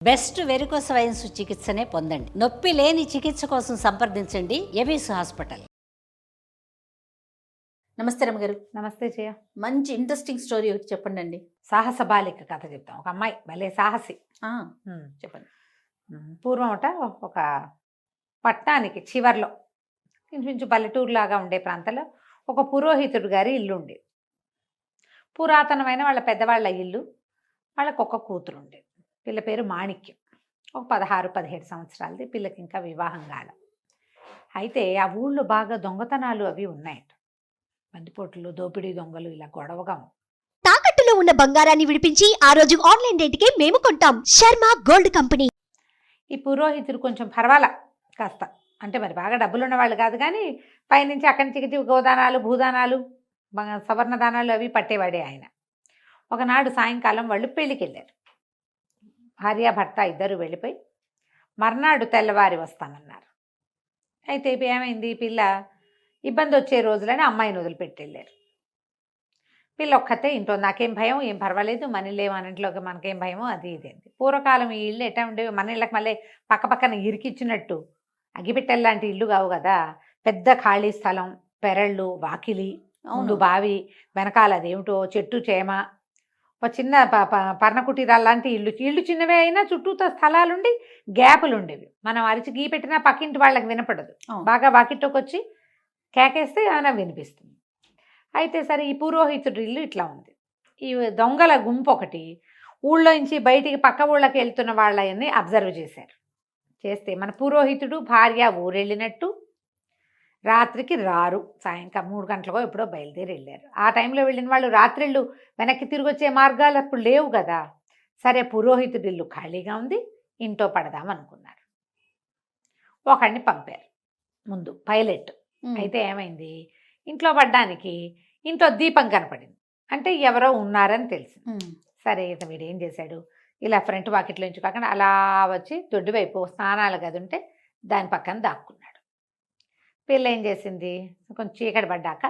Best varicose wines చికిత్సనే పొందండి. నొప్పి లేని చికిత్స కోసం సంప్రదించండి ఎబీస్ హాస్పిటల్. నమస్తే రమ్మగారు. నమస్తే జయ. మంచి ఇంట్రెస్టింగ్ స్టోరీ ఒకటి చెప్పండి అండి. సాహస బాలిక కథ చెప్తాం. ఒక అమ్మాయి భలే సాహసి. చెప్పండి. పూర్వమట ఒక పట్టణానికి చివర్లో ఇంచుమించు పల్లెటూరులాగా ఉండే ప్రాంతంలో ఒక పురోహితుడు గారి ఇల్లు ఉండేది. పురాతనమైన వాళ్ళ పెద్దవాళ్ళ ఇల్లు. వాళ్ళకు ఒక కూతురు ఉండేది. పిల్ల పేరు మాణిక్యం. ఒక 16-17 సంవత్సరాలది. పిల్లకి ఇంకా వివాహం కాల. అయితే ఆ ఊళ్ళో బాగా దొంగతనాలు అవి ఉన్నాయట. బందిపోట్లు, దోపిడీ దొంగలు ఇలా గొడవగా ఉంది. తాకట్టులో ఉన్న బంగారాన్ని విడిపించి ఆ రోజు ఆన్లైన్ రేటుకే మేము కొంటాం. Sharma gold company. ఈ పురోహితుడు కొంచెం పర్వాలా కాస్త, అంటే మరి బాగా డబ్బులు ఉన్నవాళ్ళు కాదు, కానీ పైనుంచి అక్కడి నుంచి గోదానాలు, భూదానాలు, సవర్ణ దానాలు అవి పట్టేవాడే ఆయన. ఒకనాడు సాయంకాలం వాళ్ళు పెళ్ళికి వెళ్ళారు. భార్యాభర్త ఇద్దరు వెళ్ళిపోయి మర్నాడు తెల్లవారి వస్తామన్నారు. అయితే ఇప్పుడు ఏమైంది, పిల్ల ఇబ్బంది వచ్చే రోజులని అమ్మాయిని వదిలిపెట్టి వెళ్ళారు. పిల్ల ఒక్కతే ఇంట్లో. నాకేం భయం, ఏం పర్వాలేదు, మన ఇళ్ళే, మన ఇంట్లోకి మనకేం భయమో అది ఇదేంది. పూర్వకాలం ఈ ఇళ్ళు ఎట్లా ఉండేవి, మన ఇళ్ళకి మళ్ళీ పక్క పక్కన ఇరికిచ్చినట్టు అగ్గిపెట్టెల లాంటి ఇల్లు కావు కదా. పెద్ద ఖాళీ స్థలం, పెరళ్ళు, వాకిలి, ముందు బావి, వెనకాల అదేమిటో చెట్టు చేమ, ఒక చిన్న పర్ణకుటీరాలు లాంటి ఇల్లు చిన్నవే అయినా చుట్టూతో స్థలాలుండి గ్యాపులు ఉండేవి. మనం అరిచి గీ పెట్టినా పక్కింటి వాళ్ళకి వినపడదు. బాగా వాకిట్లోకి వచ్చి కేకేస్తే ఏమైనా వినిపిస్తుంది. అయితే సరే, ఈ పురోహితుడి ఇల్లు ఇట్లా ఉంది. ఈ దొంగల గుంపు ఒకటి ఊళ్ళో నుంచి బయటికి పక్క ఊళ్ళకి వెళ్తున్న వాళ్ళని అబ్జర్వ్ చేశారు. చేస్తే మన పురోహితుడు భార్య ఊరెళ్ళినట్టు, రాత్రికి రారు, సాయంకాలం 3 గంటలకో ఎప్పుడో బయలుదేరి వెళ్ళారు. ఆ టైంలో వెళ్ళిన వాళ్ళు రాత్రిళ్ళు వెనక్కి తిరిగి వచ్చే మార్గాలు అప్పుడు లేవు కదా. సరే, పురోహితుడి ఇల్లు ఖాళీగా ఉంది, ఇంట్లో పడదామనుకున్నారు. ఒకడిని పంపారు ముందు, పైలట్. అయితే ఏమైంది, ఇంట్లో పడ్డానికి ఇంట్లో దీపం కనపడింది. అంటే ఎవరో ఉన్నారని తెలిసింది. సరే, వీడు ఏం చేశాడు, ఇలా ఫ్రంట్ వాకిట్లో నుంచి కాకుండా అలా వచ్చి దొడ్డి వైపు స్నానాల గది ఉంటే దాని పక్కన దాక్కున్నాడు. పిల్ల ఏం చేసింది, కొంచెం చీకటి పడ్డాక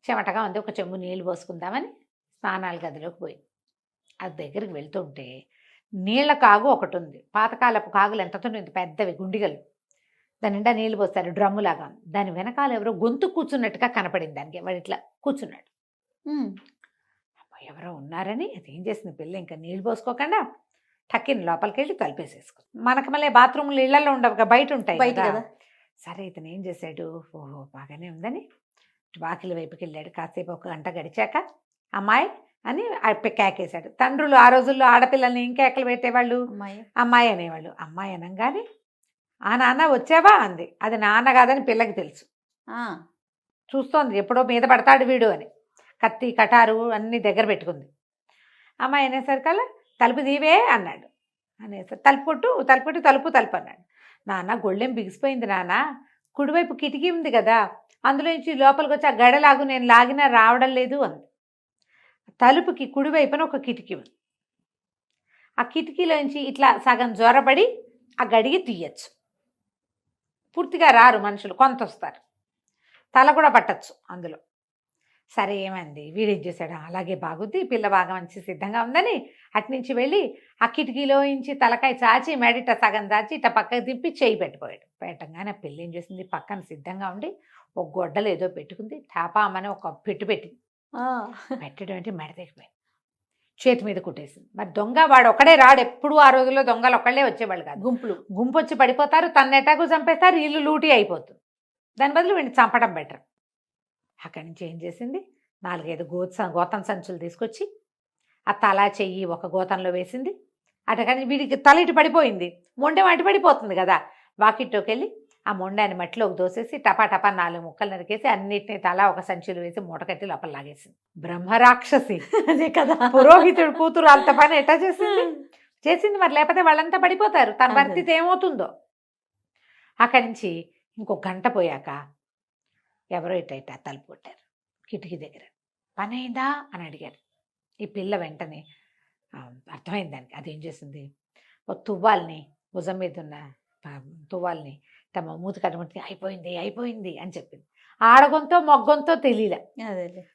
చెమటగా ఉంది, ఒక చెంబు నీళ్ళు పోసుకుందామని స్నానాల గదిలోకి పోయింది. అది దగ్గరికి వెళ్తుంటే నీళ్ల కాగు ఒకటి ఉంది. పాతకాలపు కాగులు ఎంతతో ఉంది, పెద్దవి గుండిగలు. దాని నిండా నీళ్ళు పోస్తారు, డ్రమ్ములాగా. దాని వెనకాల ఎవరో గొంతు కూర్చున్నట్టుగా కనపడింది దానికి. వాడు ఇట్లా కూర్చున్నాడు. ఎవరో ఉన్నారని అది ఏం చేసింది, పిల్ల ఇంకా నీళ్ళు పోసుకోకుండా టక్కిన లోపలికి వెళ్ళి తలుపేసేసుకుంది. మనకు మళ్ళీ బాత్రూమ్లు ఇళ్లలో ఉండవు, బయట ఉంటాయి కదా. సరే, ఇతను ఏం చేశాడు, ఓహో బాగానే ఉందని వాకిలి వైపుకి వెళ్ళాడు. కాసేపు ఒక గంట గడిచాక అమ్మాయి అని కేకేశాడు. తండ్రులు ఆ రోజుల్లో ఆడపిల్లల్ని ఇంకేకలు పెట్టేవాళ్ళు, అమ్మాయి అనేవాళ్ళు. అమ్మాయి అనగానే ఆ నాన్న వచ్చావా అంది. అది నాన్న కాదని పిల్లకి తెలుసు. చూస్తోంది ఎప్పుడో మీద పడతాడు వీడు అని. కత్తి కటారు అన్నీ దగ్గర పెట్టుకుంది. అమ్మాయి అనేసరికల్లా తలుపు దీవే అన్నాడు. అనేసరి తలుపు అన్నాడు. నాన్న గొళ్ళెం బిగిసిపోయింది నాన్న, కుడివైపు కిటికీ ఉంది కదా, అందులో నుంచి లోపలికి వచ్చి ఆ గడలాగు నేను లాగినా రావడం లేదు అంది. తలుపుకి కుడివైపున ఒక కిటికీ ఉంది. ఆ కిటికీలోంచి ఇట్లా సగం జ్వరపడి ఆ గడిగి తీయచ్చు. పూర్తిగా రారు మనుషులు, కొంత వస్తారు, తల కూడా పట్టచ్చు అందులో. సరే, ఏమైంది, వీడేం చేశాడు, అలాగే బాగుద్ది, పిల్ల బాగా మంచి సిద్ధంగా ఉందని అట్నుంచి వెళ్ళి ఆ కిటికీలో నుంచి తలకాయ చాచి మెడిట సగం చాచి ఇట్లా పక్కకు తిప్పి చేయి పెట్టిపోయాడు. పెట్టంగానే పిల్ల ఏం చేసింది, పక్కన సిద్ధంగా ఉండి ఒక గొడ్డలు ఏదో పెట్టుకుంది, టాపామని ఒక పెట్టింది. పెట్టడం అంటే మెడతెగిపోయింది, చేతి మీద కుట్టేసింది. మరి దొంగ వాడు ఒకడే రాడు, ఎప్పుడు ఆ రోజుల్లో దొంగలు ఒకళ్ళే వచ్చేవాళ్ళు కాదు, గుంపు వచ్చి పడిపోతారు, తన్నెటాకు చంపేస్తారు, ఇల్లు లూటీ అయిపోతుంది. దాని బదులు వీడిని చంపడం బెటర్. అక్కడి నుంచి ఏం చేసింది, 4-5 గోతం సంచులు తీసుకొచ్చి ఆ తల చెయ్యి ఒక గోతంలో వేసింది. అటకని వీడికి తల ఇటు పడిపోయింది, మొండెం అటు పడిపోతుంది కదా. వాకిట్లోకి వెళ్ళి ఆ మొండాన్ని మట్టిలోకి దోసేసి టపా 4 ముక్కలు నరికేసి అన్నిటినీ తల ఒక సంచులు వేసి మూటకట్టి లోపల లాగేసింది. బ్రహ్మరాక్షసి అదే కదా, పురోహితుడు కూతురు అంత పని ఎట్లా చేసింది మరి, లేకపోతే వాళ్ళంతా పడిపోతారు. తన పరిస్థితి ఏమవుతుందో. అక్కడి నుంచి ఇంకో గంట పోయాక ఎవరో ఇట్ట తలుపు కొట్టారు కిటికీ దగ్గర. పని అయిందా అని అడిగారు. ఈ పిల్ల వెంటనే అర్థమైంది దానికి. అదేం చేసింది, ఒక తువ్వాల్ని, భుజం మీద ఉన్న తువ్వాల్ని తమ మూతి కట్టుకుంటే అయిపోయింది అని చెప్పింది. ఆడగొంతో మొగ్గొంతో తెలియలే.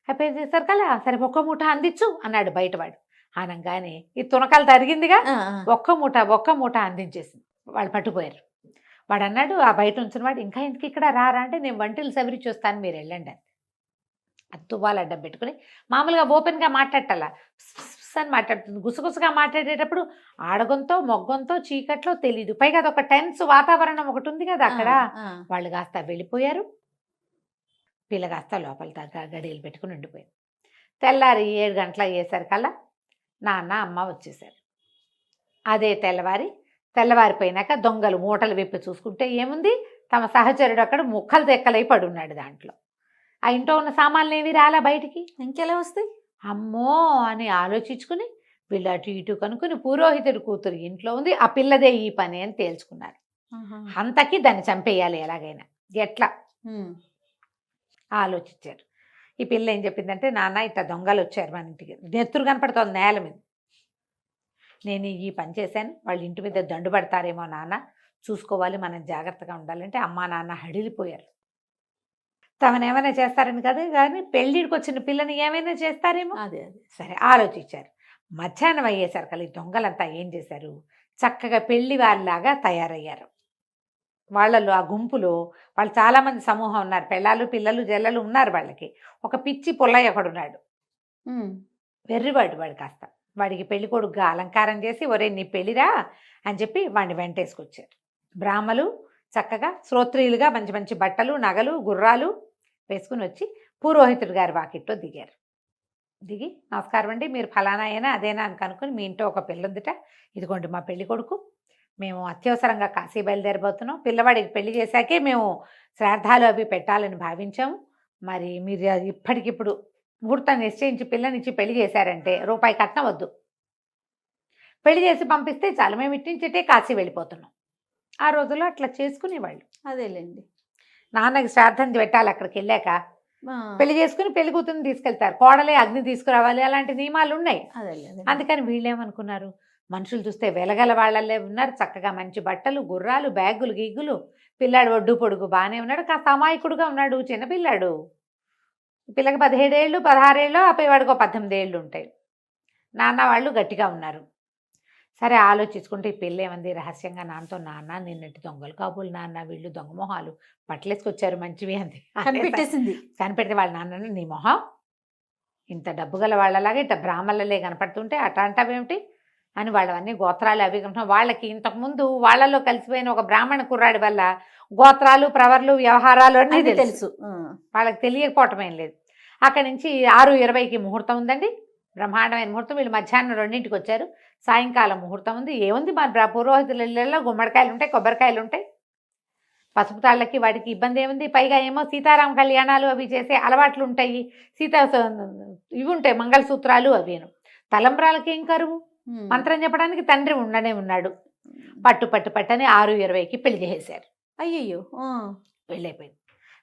అయిపోయింది సరికల్లా, సరే ఒక్క మూట అందించు అన్నాడు బయటవాడు. అనగానే ఈ తునకాలు తరిగిందిగా ఒక్క మూట అందించేసింది. వాళ్ళు పట్టుకుపోయారు. వాడు అన్నాడు, ఆ బయట ఉంచిన వాడు, ఇంకా ఎందుకు ఇక్కడ రారా అంటే, నేను వంటలు సవిరి చూస్తాను, మీరు వెళ్ళండి అని. అది తువ్వాలు అడ్డం పెట్టుకుని మామూలుగా ఓపెన్గా మాట్లాడాల అని మాట్లాడుతుంది. గుసగుసగా మాట్లాడేటప్పుడు ఆడగంతో మొగ్గంతో చీకట్లో తెలీదు. పైగా అదొక టెన్స్ వాతావరణం ఒకటి ఉంది కదా అక్కడ. వాళ్ళు కాస్త వెళ్ళిపోయారు. పిల్ల కాస్త లోపల గడియలు పెట్టుకుని ఉండిపోయింది. తెల్లారి 7 గంటల అయ్యేసరికల్లా నాన్న అమ్మ వచ్చేసారు. అదే తెల్లవారిపోయినాక దొంగలు మూటలు విప్పి చూసుకుంటే ఏముంది, తమ సహచరుడు అక్కడ ముక్కలు తెక్కలై పడున్నాడు. దాంట్లో ఆ ఇంట్లో ఉన్న సామాన్లు ఏవి రాలా బయటికి. ఇంకెలా వస్తాయి? అమ్మో అని ఆలోచించుకుని వీళ్ళు అటు ఇటు కనుక్కుని పురోహితుడి కూతురు ఇంట్లో ఉంది, ఆ పిల్లదే ఈ పని అని తేల్చుకున్నారు. అంతకి దాన్ని చంపేయాలి ఎలాగైనా, ఎట్లా ఆలోచించారు. ఈ పిల్ల ఏం చెప్పిందంటే, నాన్న ఇట్లా దొంగలు వచ్చారు మన ఇంటికి, నెత్తురు కనపడుతోంది నేల మీద, నేను ఈ పని చేశాను, వాళ్ళ ఇంటి మీద దండు పడతారేమో నాన్న, చూసుకోవాలి, మనం జాగ్రత్తగా ఉండాలంటే అమ్మా నాన్న హడిలిపోయారు. తమనేమైనా చేస్తారని కదా, కానీ పెళ్ళిడికి వచ్చిన పిల్లని ఏమైనా చేస్తారేమో. అదే సరే ఆలోచించారు. మధ్యాహ్నం అయ్యేసరికి ఈ దొంగలంతా ఏం చేశారు, చక్కగా పెళ్లి వాళ్ళలాగా తయారయ్యారు. వాళ్ళలో ఆ గుంపులో వాళ్ళు చాలామంది సమూహం ఉన్నారు, పెళ్ళాలు పిల్లలు జల్లలు ఉన్నారు. వాళ్ళకి ఒక పిచ్చి పుల్లయ్య ఒకడున్నాడు, వెర్రివాడు. కాస్త వాడికి పెళ్లి కొడుకుగా అలంకారం చేసి, ఒరే నీ పెళ్ళిరా అని చెప్పి వాడిని వెంటేసుకొచ్చారు. బ్రాహ్మలు చక్కగా శ్రోత్రియులుగా మంచి మంచి బట్టలు నగలు గుర్రాలు వేసుకుని వచ్చి పురోహితుడి గారి వాకిట్లో దిగారు. దిగి, నమస్కారం అండి, మీరు ఫలానా అయినా అదేనా అని కనుక్కొని, మీ ఇంట్లో ఒక పిల్ల ఉందిట, ఇదిగోండి మా పెళ్లి కొడుకు, మేము అత్యవసరంగా కాశీ బయలుదేరిపోతున్నాం, పిల్లవాడికి పెళ్లి చేశాకే మేము శ్రాద్ధాలు అవి పెట్టాలని భావించాము, మరి మీరు ఇప్పటికిప్పుడు ముహూర్తం నిశ్చయించి పిల్లనిచ్చి పెళ్లి చేశారంటే రూపాయి కట్నం వద్దు, పెళ్లి చేసి పంపిస్తే చాలు, మేము ఇట్టించేటే కాశీ వెళ్ళిపోతున్నాం. ఆ రోజుల్లో అట్లా చేసుకునేవాళ్ళు. అదేలేండి. నాన్నకి శ్రాద్ధం పెట్టాలి, అక్కడికి వెళ్ళాక పెళ్లి చేసుకుని పెళ్లి కూతురుని తీసుకెళ్తారు, కోడలే అగ్ని తీసుకురావాలి, అలాంటి నియమాలు ఉన్నాయి. అందుకని వీళ్ళేమనుకున్నారు, మనుషులు చూస్తే వెలగల వాళ్ళే ఉన్నారు, చక్కగా మంచి బట్టలు గుర్రాలు బ్యాగులు గిగ్గులు, పిల్లాడు ఒడ్డు పొడుగు బాగానే ఉన్నాడు, కాస్త అమాయకుడుగా ఉన్నాడు, చిన్నపిల్లాడు, పిల్లకి 17 ఏళ్ళు 16 ఏళ్ళు, ఆ పిల్లవాడికి 18 ఏళ్ళు ఉంటాయి. నాన్న వాళ్ళు గట్టిగా ఉన్నారు. సరే ఆలోచించుకుంటే ఈ పిల్ల ఏమంది రహస్యంగా నాన్నతో, నాన్న నిన్నటి దొంగలు కాబోలు నాన్న, వీళ్ళు దొంగ మొహాలు బట్టలేసుకొచ్చారు మంచివి అంది. కనిపెట్టేసింది. కనిపెడితే వాళ్ళ నాన్న, నీ మొహం ఇంత డబ్బు గల వాళ్ళలాగా ఇట్లా బ్రాహ్మణులే కనపడుతుంటే అట్లా అంటావేమిటి అని, వాళ్ళవన్నీ గోత్రాలు అవి వాళ్ళకి ఇంతకుముందు వాళ్ళలో కలిసిపోయిన ఒక బ్రాహ్మణ కుర్రాడి వల్ల గోత్రాలు ప్రవర్లు వ్యవహారాలు అన్నీ తెలుసు. వాళ్ళకి తెలియకపోవటం ఏం లేదు. అక్కడి నుంచి 6:20కి ముహూర్తం ఉందండి, బ్రహ్మాండమైన ముహూర్తం. వీళ్ళు మధ్యాహ్నం 2ంటికి వచ్చారు, సాయంకాలం ముహూర్తం ఉంది. ఏముంది, మన పురోహితుల ఇళ్ళల్లో గుమ్మడికాయలు ఉంటాయి, కొబ్బరికాయలు ఉంటాయి, పసుపు తాళ్ళకి వాడికి ఇబ్బంది ఏముంది. పైగా ఏమో సీతారామ కళ్యాణాలు అవి చేసే అలవాట్లు ఉంటాయి, ఇవి ఉంటాయి మంగళసూత్రాలు అవేను. తలంబ్రాలకి ఏం కరువు, మంత్రం చెప్పడానికి తండ్రి ఉండనే ఉన్నాడు. పట్టని 6:20కి పెళ్లి చేసేశారు. అయ్యయ్యో, పెళ్ళైపోయింది.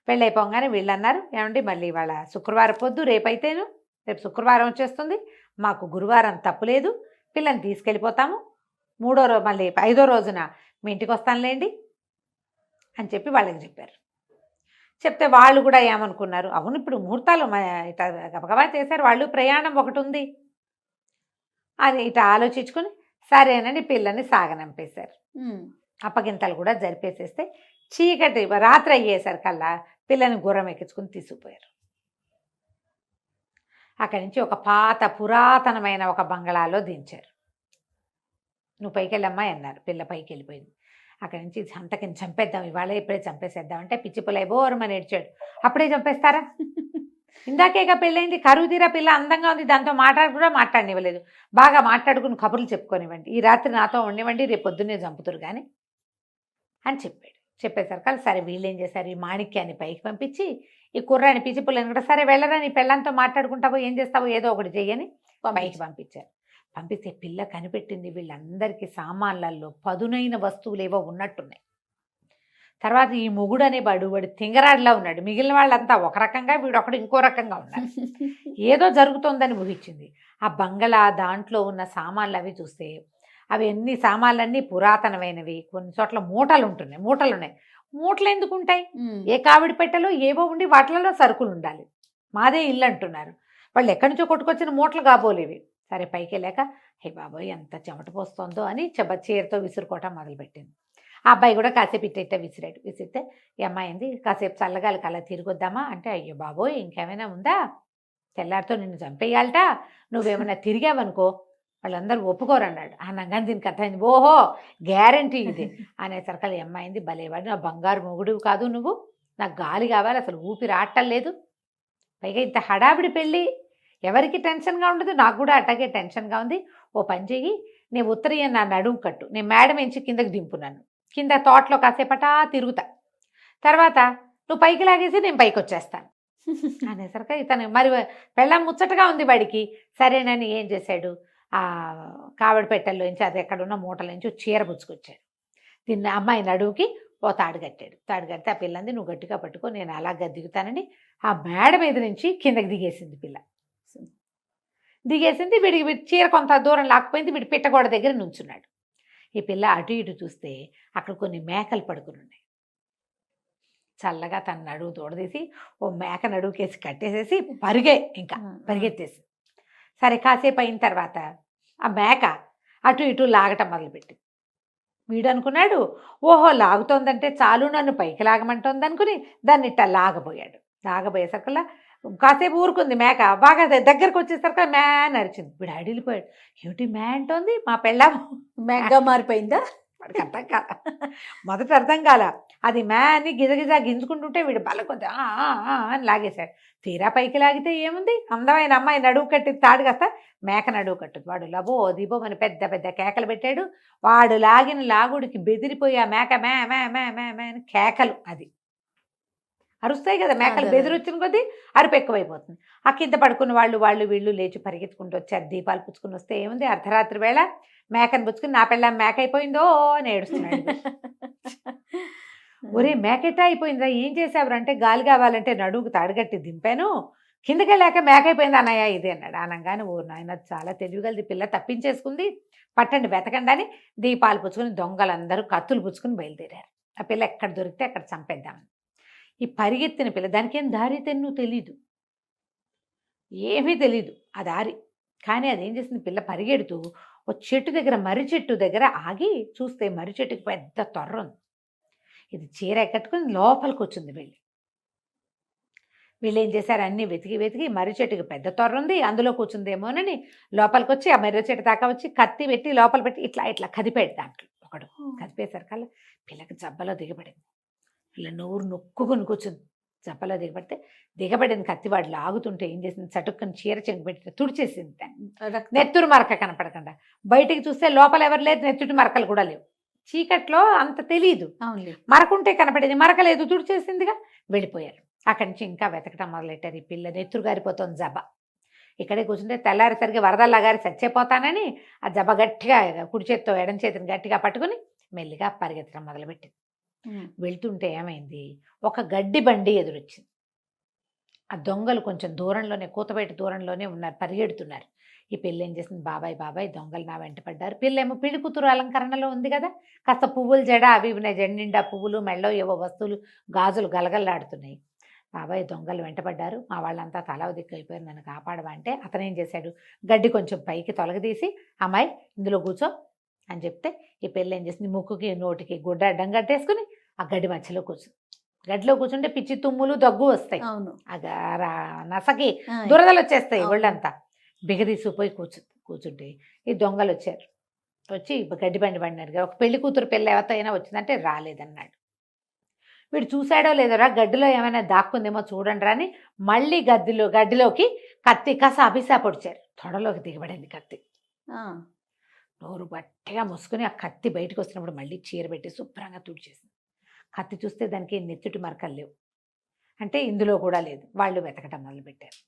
పెళ్ళైపోగానే వీళ్ళు అన్నారు, ఏమండి మళ్ళీ వాళ్ళ శుక్రవారం పొద్దు, రేపైతేను రేపు శుక్రవారం వచ్చేస్తుంది, మాకు గురువారం తప్పులేదు, పిల్లని తీసుకెళ్ళిపోతాము, మళ్ళీ 5వ రోజున మీ ఇంటికి వస్తానులేండి అని చెప్పి వాళ్ళకి చెప్పారు. చెప్తే వాళ్ళు కూడా ఏమనుకున్నారు, అవును ఇప్పుడు ముహూర్తాలు ఇట్లా గబగబా చేశారు, వాళ్ళు ప్రయాణం ఒకటి ఉంది అని ఇట్లా ఆలోచించుకుని సరేనని పిల్లని సాగనంపేశారు. అప్పగింతలు కూడా జరిపేసేస్తే చీకటి రాత్రి అయ్యేసరికల్లా పిల్లని గుర్రం ఎక్కించుకుని తీసుకుపోయారు. అక్కడి నుంచి ఒక పాత పురాతనమైన ఒక బంగళాలో దించారు. నువ్వు పైకి వెళ్ళమ్మా అన్నారు. పిల్ల పైకి వెళ్ళిపోయింది. అక్కడి నుంచి సంతకిని చంపేద్దాం, ఇవాళ ఇప్పుడే చంపేసేద్దాం అంటే పిచ్చి పుల్లయ్య బోరమని ఏడ్చాడు. అప్పుడే చంపేస్తారా, ఇందాకేగా పెళ్ళైంది, కరువు తీరా పిల్ల అందంగా ఉంది, దాంతో కూడా మాట్లాడనివ్వలేదు, బాగా మాట్లాడుకుని కబుర్లు చెప్పుకొనివ్వండి, ఈ రాత్రి నాతో ఉండివ్వండి, రేపు పొద్దున్నే చంపుతురు కానీ అని చెప్పాడు. చెప్పేసరికి సరే వీళ్ళు ఏం చేశారు, ఈ మాణిక్యాన్ని పైకి పంపించి ఈ కుర్రాని పిచ్చి పుల్లని కూడా, సరే వెళ్ళరా నీ పెళ్ళంతో మాట్లాడుకుంటావో ఏం చేస్తావో ఏదో ఒకటి చెయ్యని పైకి పంపించారు. పంపిస్తే పిల్ల కనిపెట్టింది వీళ్ళందరికీ సామాన్లలో పదునైన వస్తువులు ఏవో ఉన్నట్టున్నాయి. తర్వాత ఈ మొగుడు అనే వాడు తింగరాడిలా ఉన్నాడు, మిగిలిన వాళ్ళంతా ఒక రకంగా, వీడొకడు ఇంకో రకంగా ఉన్నాడు. ఏదో జరుగుతోందని ఊహించింది. ఆ బంగళా దాంట్లో ఉన్న సామాన్లు అవి చూస్తే అవి ఎన్ని సామాన్లన్నీ పురాతనమైనవి, కొన్ని చోట్ల మూటలు ఉన్నాయి. మూటలు ఎందుకు ఉంటాయి, ఏ కావిడి పెట్టెలో ఏవో ఉండి వాటిలలో సరుకులు ఉండాలి. మాదే ఇల్లు అంటున్నారు, వాళ్ళు ఎక్కడి నుంచో కొట్టుకొచ్చిన మూటలు కాబోలేవి. సరే పైకి వెళ్ళాక హే బాబోయ్ ఎంత చెమట పోస్తుందో అని చీరతో విసురుకోవటం మొదలుపెట్టింది. ఆ అబ్బాయి కూడా కాసేపు ఇట్ట విసిరాడు. విసిరితే ఈ అమ్మాయి ఏంది కాసేపు చల్లగాలికి అలా తిరిగొద్దామా అంటే, అయ్యో బాబోయ్ ఇంకేమైనా ఉందా, తెల్లారితో నిన్ను చంపేయాలట, నువ్వేమైనా తిరిగావనుకో వాళ్ళందరూ ఒప్పుకోరన్నాడు. అనగానే దీనికి అర్థమైంది, ఓహో గ్యారంటీ ఇది అనేసరికి ఈ అమ్మాయింది, భలేవాడు నా బంగారు మొగుడు కాదు నువ్వు, నాకు గాలి కావాలి, అసలు ఊపిరి ఆడటం లేదు, పైగా ఇంత హడావిడి పెళ్ళి ఎవరికి టెన్షన్గా ఉండదు, నాకు కూడా అట్టాగే టెన్షన్గా ఉంది. ఓ పని చెయ్యి, నేను ఉత్తరీయం నా నడుము కట్టు, నేను మేడం ఎంచి కిందకి దింపున్నాను, కింద తోటలో కాసేపటా తిరుగుతా, తర్వాత నువ్వు పైకి లాగేసి నేను పైకి వచ్చేస్తాను అనేసరికి ఇతను మరి పెళ్ళం ముచ్చటగా ఉంది వాడికి. సరేనని ఏం చేశాడు, ఆ కావడి పెట్టెల్లోంచి అది ఎక్కడున్న మూటలోంచి చీర పుచ్చుకొచ్చాడు. దీన్ని అమ్మాయి నడువుకి ఓ తాడు కట్టాడు. తాడు కడితే ఆ పిల్లంది నువ్వు గట్టిగా పట్టుకో నేను అలాగా దిగుతానని ఆ మేడ మీద నుంచి కిందకి దిగేసింది పిల్ల. దిగేసింది, వీడికి చీర కొంత దూరం లాక్కుపోయింది, వీడి పిట్టగోడ దగ్గర నుంచున్నాడు. ఈ పిల్ల అటు ఇటు చూస్తే అక్కడ కొన్ని మేకలు పడుకుని ఉన్నాయి. చల్లగా తన నడువు తోడదీసి ఓ మేక నడువుకేసి కట్టేసేసి ఇంకా పరిగెత్తేసి. సరే కాసేపు అయిన తర్వాత ఆ మేక అటు ఇటు లాగటం మొదలుపెట్టింది. వీడు అనుకున్నాడు, ఓహో లాగుతోందంటే చాలు నన్ను పైకి లాగమంటోంది అనుకుని దాన్ని ఇట్లా లాగబోయాడు. లాగబోయేసరికల్లా కాసేపు ఊరుకుంది మేక, బాగా దగ్గరకు వచ్చేసరికి మ్యా నరిచింది. వీడు అడిలిపోయాడు, ఏమిటి మ్యా అంటోంది, మా పెళ్ళాం మేకగా మారిపోయిందా? వాడికి అర్థం కాల, మొదట అర్థం కాల, అది మ్యా అని గిజగిజా గింజుకుంటుంటే వీడు బలకొద్ది అని లాగేశాడు. తీరా పైకి లాగితే ఏముంది, అందమైన అమ్మాయి నడువు కట్టి తాడు కాస్త మేక నడువు కట్టుది. వాడు లబో దిబో అని పెద్ద పెద్ద కేకలు పెట్టాడు. వాడు లాగిన లాగుడికి బెదిరిపోయి ఆ మేక మే మే మే మే మే అని కేకలు, అది అరుస్తాయి కదా మేకలు, బెదిరొచ్చిన కొద్దీ అరుపు ఎక్కువైపోతుంది. ఆ కింద పడుకున్న వాళ్ళు వీళ్ళు లేచి పరిగెత్తుకుంటూ వచ్చారు. దీపాలు పుచ్చుకుని వస్తే ఏముంది, అర్ధరాత్రి వేళ మేకను పుచ్చుకుని నా పెళ్ళాం మేక అయిపోయిందో అని ఏడుస్తున్నాడు. ఒరే మేకెట్టా అయిపోయిందా, ఏం చేసావురా అంటే, గాలి కావాలంటే నడువుకు తాడుగట్టి దింపాను, కిందకి వెళ్ళాక మేక అయిపోయింది అన్నయ్య ఇది అన్నాడు. అనగానే ఓ నాయన చాలా తెలివిగలది పిల్ల, తప్పించేసుకుంది, పట్టండి వెతకండి అని దీపాలు పుచ్చుకుని దొంగలందరూ కత్తులు పుచ్చుకుని బయలుదేరారు. ఆ పిల్ల ఎక్కడ దొరికితే అక్కడ చంపేద్దామని. ఈ పరిగెత్తిన పిల్ల, దానికి ఏం దారి తెన్ను తెలీదు, ఏమీ తెలీదు ఆ దారి. కానీ అదేం చేసింది, పిల్ల పరిగెడుతూ ఓ చెట్టు దగ్గర, మర్రి చెట్టు దగ్గర ఆగి చూస్తే మర్రి చెట్టుకి పెద్ద తొర్ర ఉంది. ఇది చీర కట్టుకుని లోపలికి వచ్చింది. వీళ్ళు ఏం చేశారు, అన్నీ వెతికి వెతికి మర్రి చెట్టుకి పెద్ద తొర్ర ఉంది, అందులో కూర్చుందేమోనని లోపలికి వచ్చి ఆ మర్రి చెట్టు దాకా వచ్చి కత్తి పెట్టి లోపల పెట్టి ఇట్లా ఇట్లా కదిపాడు. దాంట్లో ఒకడు కదిపేసరికల్లా పిల్లకి జబ్బలో దిగబడింది. పిల్ల నోరు నొక్కుని కూర్చుంది. జబ్బలో దిగబడింది కత్తి. వాడు లాగుతుంటే ఏం చేసింది, చటుక్కని చీర చెంగు పెట్టి తుడిచేసింది. నెత్తురు మరక కనపడకుండా బయటికి చూస్తే లోపల ఎవరు లేదు, నెత్తుటి మరకలు కూడా లేవు. చీకట్లో అంత తెలియదు, మరకుంటే కనపడేది, మరకలేదు, తుడిచేసిందిగా. వెళ్ళిపోయారు. అక్కడి నుంచి ఇంకా వెతకటం మొదలెట్టారు. ఈ పిల్ల నెత్తురు గారిపోతుంది జబ్బ. ఇక్కడే కూర్చుంటే తెల్లారేసరికి వరదల్లా గారి చచ్చిపోతానని ఆ జబ్బ గట్టిగా కుడి చేతితో ఎడం చేతిని గట్టిగా పట్టుకుని మెల్లిగా పరిగెత్తడం మొదలుపెట్టింది. వెళ్తుంటే ఏమైంది, ఒక గడ్డి బండి ఎదురొచ్చింది. ఆ దొంగలు కొంచెం దూరంలోనే, కూతబయట దూరంలోనే ఉన్నారు, పరిగెడుతున్నారు. ఈ పిల్ల ఏం చేసింది, బాబాయ్ దొంగలు నా వెంట పడ్డారు. పిల్లేమో పెళ్లి కూతురు అలంకరణలో ఉంది కదా, కాస్త పువ్వులు జడ అవి ఉన్నాయి, జడ నిండా పువ్వులు, మెళ్ళో ఏవో వస్తువులు, గాజులు గలగల్లాడుతున్నాయి. బాబాయ్ దొంగలు వెంటపడ్డారు, మా వాళ్ళంతా తల దిక్కైపోయారు, నన్ను కాపాడవా అంటే అతను ఏం చేశాడు, గడ్డి కొంచెం పైకి తొలగదీసి అమ్మాయి ఇందులో కూర్చో అని చెప్తే ఈ పిల్ల ఏం చేసింది, ముక్కుకి నోటికి గుడ్డ అడ్డం కట్టేసుకుని ఆ గడ్డి మధ్యలో కూర్చుంది. గడ్డిలో కూర్చుంటే పిచ్చి తుమ్ములు దగ్గు వస్తాయి, నసకి దురదలు వచ్చేస్తాయి ఒళ్ళంతా. బిగదీసిపోయి కూర్చుంటే ఈ దొంగలు వచ్చారు. వచ్చి గడ్డి బండి పడినారు. ఒక పెళ్లి కూతురు పిల్ల ఎవరితోనైనా వచ్చిందంటే రాలేదన్నాడు. వీడు చూశాడో లేదోరా, గడ్డిలో ఏమైనా దాక్కుందేమో చూడండి అని మళ్ళీ గడ్డిలోకి కత్తి కస అభిసా పొడిచారు. తొడలోకి దిగబడింది కత్తి. నోరు గట్టిగా మూసుకుని ఆ కత్తి బయటకు వస్తున్నప్పుడు మళ్ళీ చీర పెట్టి శుభ్రంగా తుడిచేసింది. కత్తి చూస్తే దానికి నెత్తుటి మరకలు లేవు, అంటే ఇందులో కూడా లేదు. వాళ్ళు వెతకటం మొదలుపెట్టారు.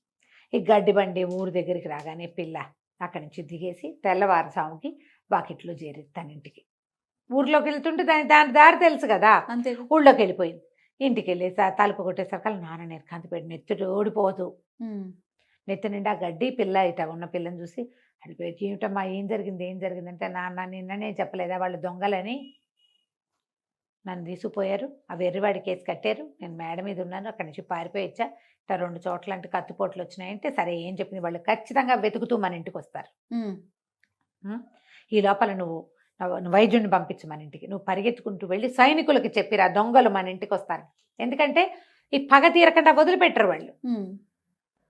ఈ గడ్డి బండి ఊరు దగ్గరికి రాగానే పిల్ల అక్కడి నుంచి దిగేసి తెల్లవారుజాముకి వాకిట్లో చేరింది తన ఇంటికి. ఊర్లోకి వెళ్తుంటే దాని దారి తెలుసు కదా, అంతే. ఊళ్ళోకి వెళ్ళిపోయింది. ఇంటికి వెళ్ళి తలుపు కొట్టేసరికి నాన్న నెరకాంతి పెట్టి నెత్తుడు ఓడిపోదు, నెత్తి నిండా గడ్డి. పిల్ల ఇట ఉన్న పిల్లని చూసి అడిపోయి, ఏమిటమ్మా ఏం జరిగింది అంటే, నాన్న నిన్ననే చెప్పలేదా వాళ్ళు దొంగలని, నన్ను తీసుకుపోయారు. ఆ వెర్రివాడి కేసు కట్టారు. నేను మేడ మీద ఉన్నాను. అక్కడి నుంచి పారిపోయి వచ్చా. ఇట్లా 2 చోట్ల అంటే కత్తిపోట్లు వచ్చినాయంటే సరే ఏం చెప్పింది, వాళ్ళు ఖచ్చితంగా వెతుకుతూ మన ఇంటికి వస్తారు. ఈ లోపల నువ్వు వైద్యుడిని పంపించు మన ఇంటికి. నువ్వు పరిగెత్తుకుంటూ వెళ్ళి సైనికులకి చెప్పిరా దొంగలు మన ఇంటికి వస్తారు. ఎందుకంటే ఈ పగ తీరకుండా వదిలిపెట్టరు వాళ్ళు.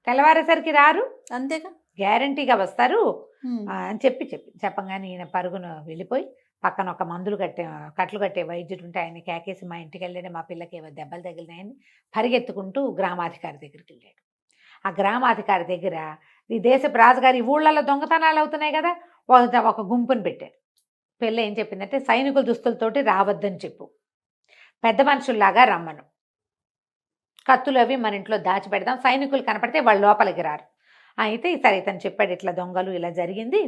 తెల్లవారేసరికి రారు, అంతేగా. గ్యారంటీగా వస్తారు అని చెప్పంగానే ఈయన పరుగున వెళ్ళిపోయి పక్కన ఒక కట్లు కట్టే వైద్యుడు ఉంటే ఆయన కేకేసి మా ఇంటికి వెళ్ళాడు, మా పిల్లకి ఏవో దెబ్బలు తగిలినాయని పరిగెత్తుకుంటూ గ్రామాధికారి దగ్గరికి వెళ్ళాడు. ఆ గ్రామాధికారి దగ్గర ఈ దేశపు రాజుగారి ఊళ్ళల్లో దొంగతనాలు అవుతున్నాయి కదా, ఒక గుంపుని పెట్టాడు. పిల్ల ఏం చెప్పిందంటే సైనికుల దుస్తులతోటి రావద్దని చెప్పు, పెద్ద మనుషుల్లాగా రమ్మను, కత్తులు అవి మన ఇంట్లో దాచిపెడదాం, సైనికులు కనపడితే వాళ్ళు లోపలికి రారు. అయితే సరే ఇతను చెప్పాడు ఇట్లా దొంగలు ఇలా జరిగింది,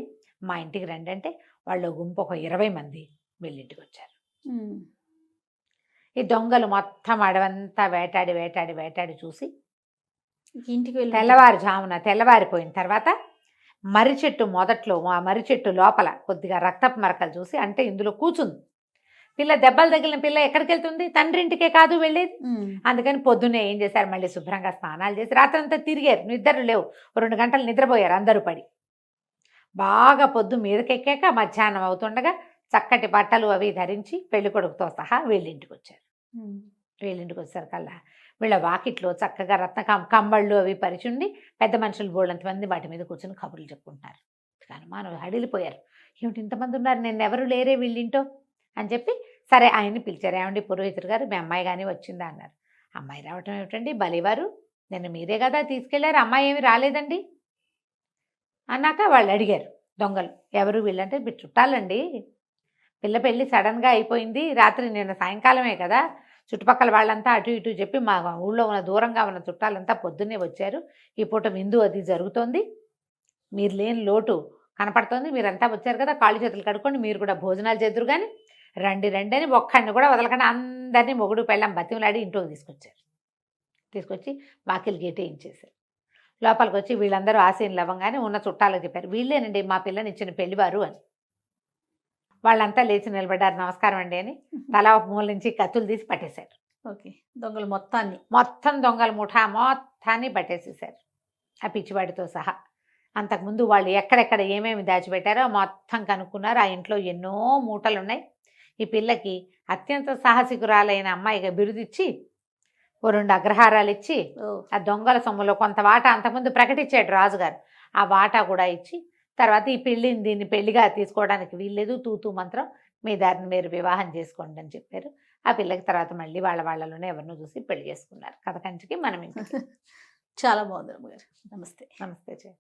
మా ఇంటికి రండి అంటే వాళ్ళు గుంపు ఒక 20 మంది వీళ్ళింటికి వచ్చారు. ఈ దొంగలు మొత్తం అడవంతా వేటాడి వేటాడి వేటాడి చూసి ఇంటికి వెళ్ళి తెల్లవారిపోయిన తర్వాత మర్రి చెట్టు మొదట్లో ఆ మర్రి చెట్టు లోపల కొద్దిగా రక్తపు మరకలు చూసి, అంటే ఇందులో కూర్చుంది పిల్ల, దెబ్బలు తగిలిన పిల్ల ఎక్కడికి వెళ్తుంది, తండ్రి ఇంటికే కాదు వెళ్ళేది. అందుకని పొద్దున్నే ఏం చేశారు, మళ్ళీ శుభ్రంగా స్నానాలు చేసి రాత్రంతా తిరిగారు, నిద్ర లేవు, 2 గంటలు నిద్రపోయారు అందరూ పడి. బాగా పొద్దు మీదకెక్కాక మధ్యాహ్నం అవుతుండగా చక్కటి బట్టలు అవి ధరించి పెళ్లి కొడుకుతో సహా వీళ్ళింటికి వచ్చారు. వీళ్ళింటికి వచ్చేసరికల్లా వీళ్ళ వాకిట్లో చక్కగా కంబళ్ళు అవి పరిచుండి పెద్ద మనుషులు బోళ్ళంతమంది వాటి మీద కూర్చొని కబుర్లు చెప్పుకుంటారు. అనుమానం హడిలిపోయారు, ఏమిటి ఇంతమంది ఉన్నారు, నేను ఎవరు లేరే వీళ్ళింటో అని చెప్పి సరే ఆయన్ని పిలిచారు. ఏమండి పురోహితుడు గారు, మీ అమ్మాయి కానీ వచ్చిందా అన్నారు. అమ్మాయి రావటం ఏమిటండి బలివారు, నేను మీరే కదా తీసుకెళ్లారు, అమ్మాయి ఏమి రాలేదండి అన్నాక వాళ్ళు అడిగారు దొంగలు, ఎవరు వీళ్ళంటే మీరు చుట్టాలండి, పిల్ల పెళ్ళి సడన్గా అయిపోయింది, రాత్రి నిన్న సాయంకాలమే కదా, చుట్టుపక్కల వాళ్ళంతా అటు ఇటు చెప్పి మా ఊళ్ళో ఉన్న దూరంగా ఉన్న చుట్టాలంతా పొద్దున్నే వచ్చారు, ఈ పూట విందు అది జరుగుతోంది, మీరు లేని లోటు కనపడుతోంది, మీరంతా వచ్చారు కదా, కాళ్ళు చేతులు కడుక్కోండి, మీరు కూడా భోజనాలు చేద్దరు కానీ రండి రండి అని ఒక్కడిని కూడా వదలకుండా అందరినీ మొగుడు పెళ్ళం బతిమలాడి ఇంట్లోకి తీసుకొచ్చి వాకిలి గేటేయించేశారు. లోపలికి వచ్చి వీళ్ళందరూ ఆశీనులు అవ్వగానే ఉన్న చుట్టాలకు చెప్పారు, వీళ్ళేనండి మా పిల్లని ఇచ్చిన పెళ్లివారు అని. వాళ్ళంతా లేచి నిలబడ్డారు, నమస్కారం అండి అని. తలా ఒక మూల నుంచి కత్తులు తీసి పట్టేశారు. ఓకే, దొంగలు మొత్తం దొంగల ముఠా మొత్తాన్ని పట్టేసేసారు, ఆ పిచ్చివాడితో సహా. అంతకుముందు వాళ్ళు ఎక్కడెక్కడ ఏమేమి దాచిపెట్టారో మొత్తం కనుక్కున్నారు. ఆ ఇంట్లో ఎన్నో మూటలు ఉన్నాయి. ఈ పిల్లకి అత్యంత సాహసికురాలైన అమ్మాయిగా బిరుదిచ్చి 2 అగ్రహారాలు ఇచ్చి ఆ దొంగల సొమ్ములో కొంత వాటా అంతకుముందు ప్రకటించాడు రాజుగారు, ఆ వాటా కూడా ఇచ్చి తర్వాత ఈ దీన్ని పెళ్లిగా తీసుకోవడానికి వీల్లేదు, తూతూ మంత్రం, మీ దారిని మీరు వివాహం చేసుకోండి అని చెప్పారు. ఆ పిల్లకి తర్వాత మళ్ళీ వాళ్ళలోనే ఎవరినో చూసి పెళ్లి చేసుకున్నారు. కథ కంచికి మనం ఇంటికి. చాలా బాగుంది అమ్మగారు. నమస్తే. నమస్తే.